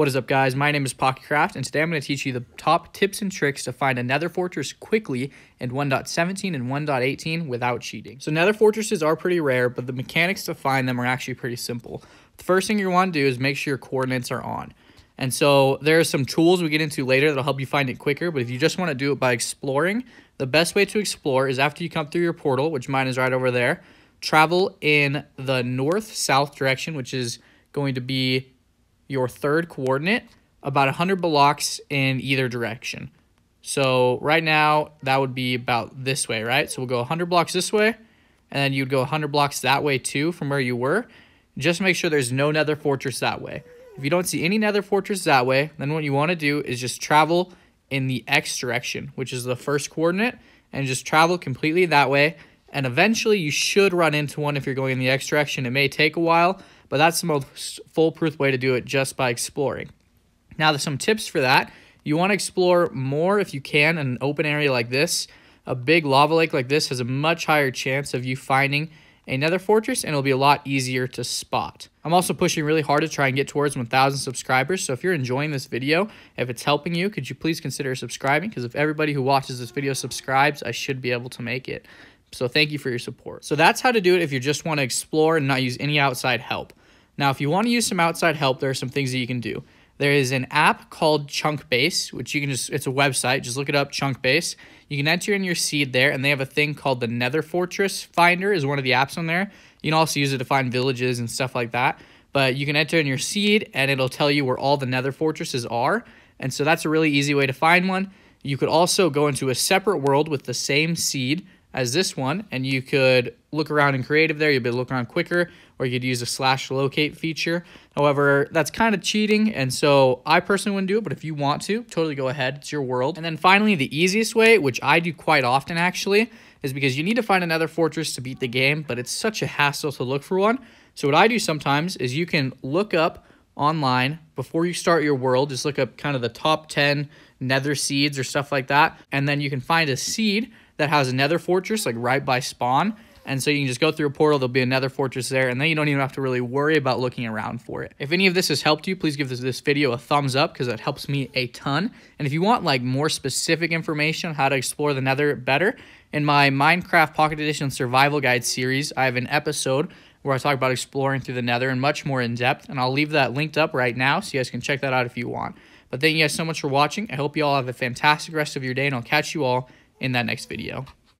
What is up, guys? My name is PocketCraft, and today I'm going to teach you the top tips and tricks to find a nether fortress quickly in 1.17 and 1.18 without cheating. So nether fortresses are pretty rare, but the mechanics to find them are actually pretty simple. The first thing you want to do is make sure your coordinates are on. And so there are some tools we get into later that'll help you find it quicker, but if you just want to do it by exploring, the best way to explore is after you come through your portal, which mine is right over there, travel in the north-south direction, which is going to be your third coordinate, about 100 blocks in either direction. So right now, that would be about this way, right? So we'll go 100 blocks this way, and then you'd go 100 blocks that way too from where you were. Just make sure there's no nether fortress that way. If you don't see any nether fortress that way, then what you want to do is just travel in the X direction, which is the first coordinate, and just travel completely that way. And eventually you should run into one if you're going in the X direction. It may take a while, but that's the most foolproof way to do it, just by exploring. Now, there's some tips for that. You want to explore more if you can in an open area like this. A big lava lake like this has a much higher chance of you finding a nether fortress, and it'll be a lot easier to spot. I'm also pushing really hard to try and get towards 1,000 subscribers, so if you're enjoying this video, if it's helping you, could you please consider subscribing? Because if everybody who watches this video subscribes, I should be able to make it. So thank you for your support. So that's how to do it if you just want to explore and not use any outside help. Now, if you want to use some outside help, there are some things that you can do. There is an app called Chunkbase, which you can it's a website. Just look it up, Chunkbase. You can enter in your seed there, and they have a thing called the Nether Fortress Finder is one of the apps on there. You can also use it to find villages and stuff like that. But you can enter in your seed, and it'll tell you where all the nether fortresses are. And so that's a really easy way to find one. You could also go into a separate world with the same seed as this one, and you could look around in creative there. You'll be able to look around quicker, or you could use a /locate feature. However, that's kind of cheating, and so I personally wouldn't do it, but if you want to, totally go ahead. It's your world. And then finally, the easiest way, which I do quite often actually, is because you need to find another fortress to beat the game, but it's such a hassle to look for one. So what I do sometimes is you can look up online before you start your world. Just look up kind of the top 10 nether seeds or stuff like that, and then you can find a seed that has a nether fortress like right by spawn, and so you can just go through a portal, there'll be a nether fortress there, and then you don't even have to really worry about looking around for it. If any of this has helped you, please give this video a thumbs up, because that helps me a ton. And if you want like more specific information on how to explore the nether better, in my Minecraft Pocket Edition Survival Guide series, I have an episode where I talk about exploring through the nether and much more in depth, and I'll leave that linked up right now so you guys can check that out if you want. But thank you guys so much for watching. I hope you all have a fantastic rest of your day, and I'll catch you all in that next video.